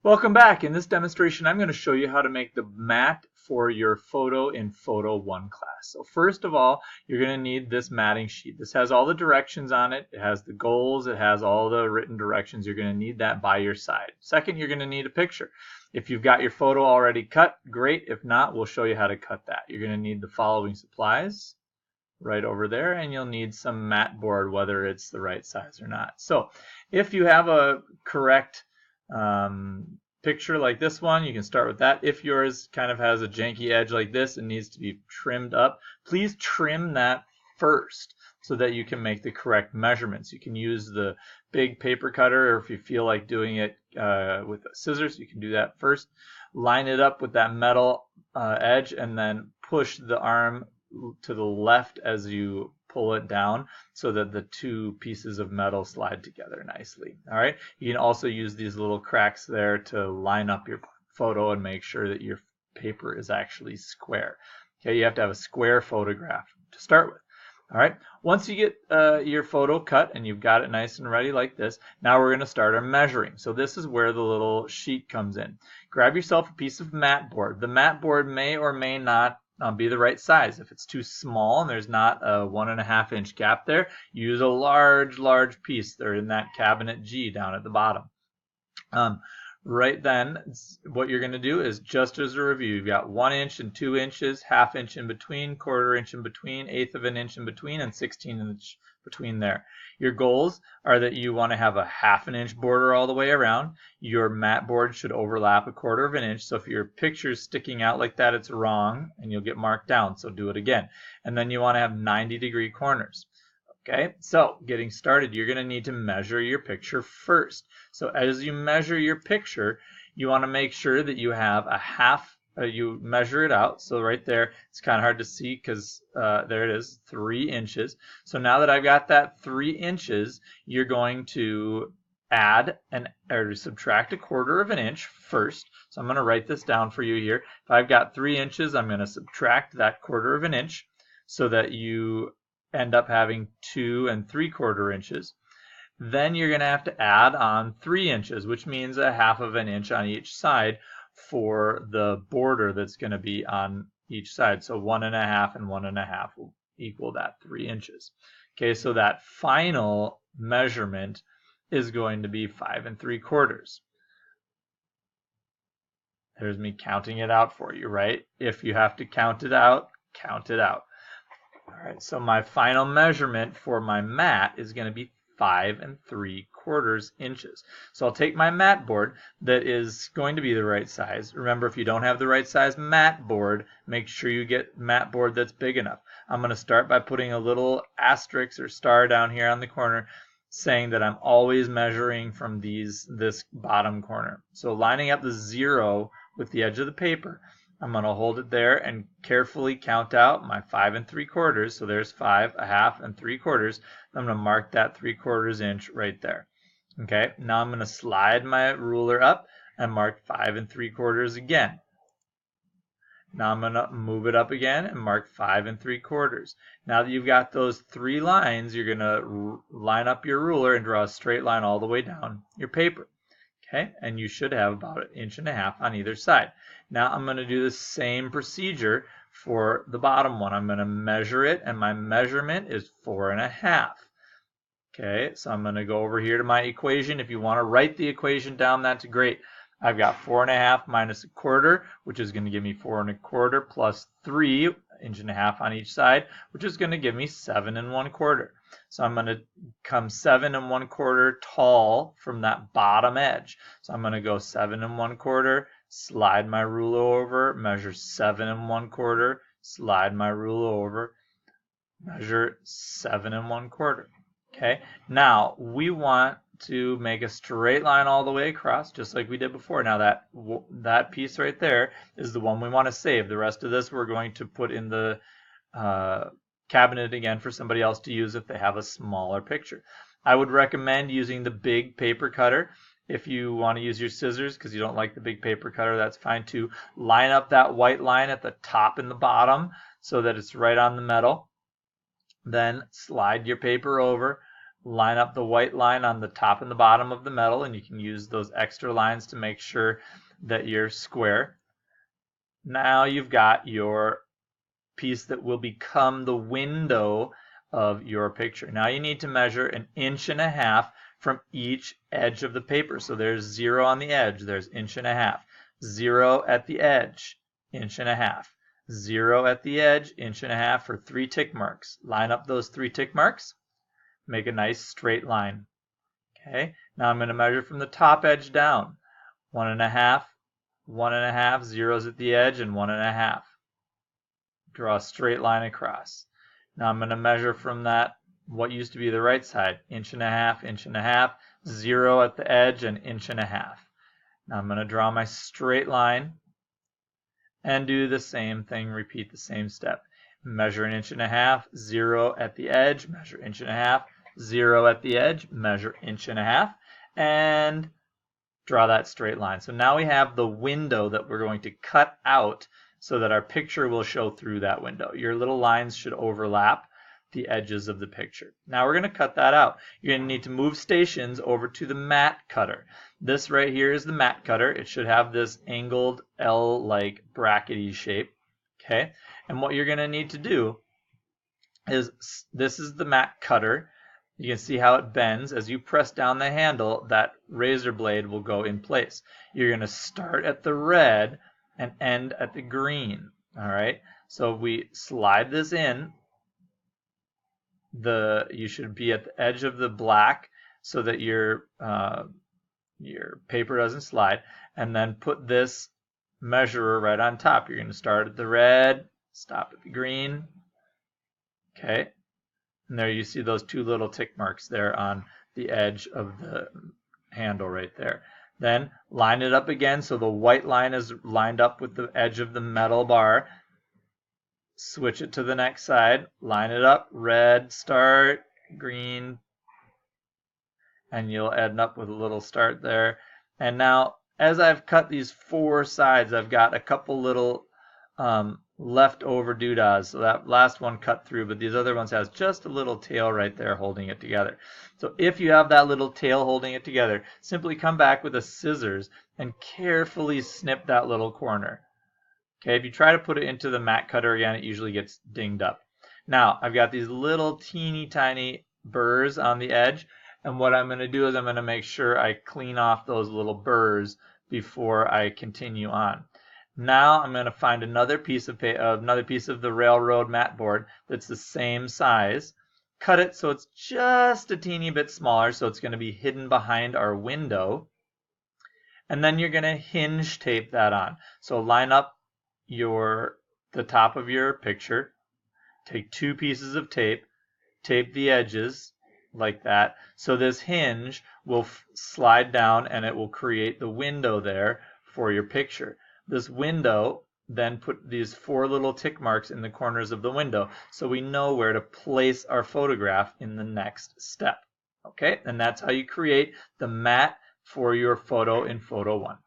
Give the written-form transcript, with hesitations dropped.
Welcome back. In this demonstration, I'm going to show you how to make the mat for your photo in Photo 1 class. So first of all, you're going to need this matting sheet. This has all the directions on it. It has the goals. It has all the written directions. You're going to need that by your side. Second, you're going to need a picture. If you've got your photo already cut, great. If not, we'll show you how to cut that. You're going to need the following supplies right over there, and you'll need some mat board, whether it's the right size or not. So if you have a correct picture like this one, you can start with that. If yours kind of has a janky edge like this and needs to be trimmed up, please trim that first so that you can make the correct measurements. You can use the big paper cutter, or if you feel like doing it with scissors, you can do that first. Line it up with that metal edge and then push the arm to the left as you pull it down so that the two pieces of metal slide together nicely. All right. You can also use these little cracks there to line up your photo and make sure that your paper is actually square. Okay, you have to have a square photograph to start with. All right. Once you get your photo cut and you've got it nice and ready like this, now we're going to start our measuring. So this is where the little sheet comes in. Grab yourself a piece of mat board. The mat board may or may not be the right size. If it's too small and there's not a 1.5 inch gap there, use a large piece. They're in that cabinet G down at the bottom. Right then, what you're going to do is, just as a review, you've got 1 inch and 2 inches, 1/2 inch in between, 1/4 inch in between, 1/8 of an inch in between, and 1/16 inch between there. Your goals are that you want to have a 1/2 inch border all the way around. Your mat board should overlap a 1/4 of an inch. So if your picture's sticking out like that, it's wrong and you'll get marked down. So do it again. And then you want to have 90-degree corners. Okay, so getting started, you're going to need to measure your picture first. So as you measure your picture, you want to make sure that you have a you measure it out. So right there, it's kind of hard to see because there it is, 3 inches. So now that I've got that 3 inches, you're going to add or subtract 1/4 of an inch first. So I'm going to write this down for you here. If I've got 3 inches, I'm going to subtract that 1/4 of an inch so that you end up having 2 3/4 inches. Then you're going to have to add on 3 inches, which means 1/2 of an inch on each side for the border that's going to be on each side. So 1.5 and 1.5 will equal that 3 inches. Okay, so that final measurement is going to be 5 3/4. There's me counting it out for you, right? If you have to count it out, count it out. All right, so my final measurement for my mat is going to be 5 3/4 inches. So I'll take my mat board that is going to be the right size. Remember, if you don't have the right size mat board, make sure you get mat board that's big enough. I'm going to start by putting a little asterisk or star down here on the corner saying that I'm always measuring from this bottom corner. So lining up the 0 with the edge of the paper, I'm going to hold it there and carefully count out my 5 3/4. So there's 5, 1/2, and 3/4. I'm going to mark that 3/4 inch right there. Okay, now I'm going to slide my ruler up and mark 5 3/4 again. Now I'm going to move it up again and mark 5 3/4. Now that you've got those 3 lines, you're going to line up your ruler and draw a straight line all the way down your paper. Okay, and you should have about 1.5 inches on either side. Now I'm going to do the same procedure for the bottom one. I'm going to measure it, and my measurement is 4.5. Okay, so I'm going to go over here to my equation. If you want to write the equation down, that's great. I've got 4.5 minus 1/4, which is going to give me 4 1/4 plus 3, 1.5 inches on each side, which is going to give me 7 1/4. So I'm going to come 7 1/4 tall from that bottom edge. So I'm going to go 7 1/4, slide my ruler over, measure 7 1/4, slide my ruler over, measure 7 1/4. Okay, now we want to make a straight line all the way across, just like we did before. Now that piece right there is the one we want to save. The rest of this we're going to put in the cabinet again for somebody else to use if they have a smaller picture. I would recommend using the big paper cutter. If you want to use your scissors because you don't like the big paper cutter, that's fine too. Line up that white line at the top and the bottom so that it's right on the metal. Then slide your paper over, line up the white line on the top and the bottom of the metal, and you can use those extra lines to make sure that you're square. Now you've got your piece that will become the window of your picture. Now you need to measure 1.5 inches from each edge of the paper. So there's 0 on the edge, there's 1.5 inches. 0 at the edge, 1.5 inches. 0 at the edge, 1.5 inches for 3 tick marks. Line up those 3 tick marks. Make a nice straight line. Okay, now I'm going to measure from the top edge down. 1.5, 1.5, 0's at the edge, and 1.5. Draw a straight line across. Now I'm going to measure from that, what used to be the right side, 1.5 inches, 1.5, 0 at the edge, and 1.5 inches. Now I'm going to draw my straight line and do the same thing, repeat the same step. Measure 1.5 inches, 0 at the edge, measure 1.5 inches, 0 at the edge, measure 1.5 inches, and draw that straight line. So now we have the window that we're going to cut out so that our picture will show through that window. Your little lines should overlap the edges of the picture. Now we're going to cut that out. You're going to need to move stations over to the mat cutter. This right here is the mat cutter. It should have this angled L-like brackety shape. Okay, and what you're going to need to do is, this is the mat cutter. You can see how it bends. As you press down the handle, that razor blade will go in place. You're going to start at the red and end at the green. All right, so we slide this in. You should be at the edge of the black so that your paper doesn't slide, and then put this measurer right on top. You're going to start at the red, stop at the green. Okay, and there you see those 2 little tick marks there on the edge of the handle right there. Then line it up again so the white line is lined up with the edge of the metal bar. Switch it to the next side, line it up, red, start, green, and you'll end up with a little start there. And now, as I've cut these 4 sides, I've got a couple little leftover doodahs. So that last one cut through, but these other ones has just a little tail right there holding it together. So if you have that little tail holding it together, simply come back with a scissors and carefully snip that little corner. Okay, if you try to put it into the mat cutter again, it usually gets dinged up. Now, I've got these little teeny tiny burrs on the edge, and what I'm going to do is I'm going to make sure I clean off those little burrs before I continue on. Now I'm going to find another piece of the railroad mat board that's the same size. Cut it so it's just a teeny bit smaller, so it's going to be hidden behind our window. And then you're going to hinge tape that on. So line up the top of your picture, take 2 pieces of tape, tape the edges like that, so this hinge will slide down and it will create the window there for your picture. This window, then put these 4 little tick marks in the corners of the window so we know where to place our photograph in the next step. Okay, and that's how you create the mat for your photo in Photo 1.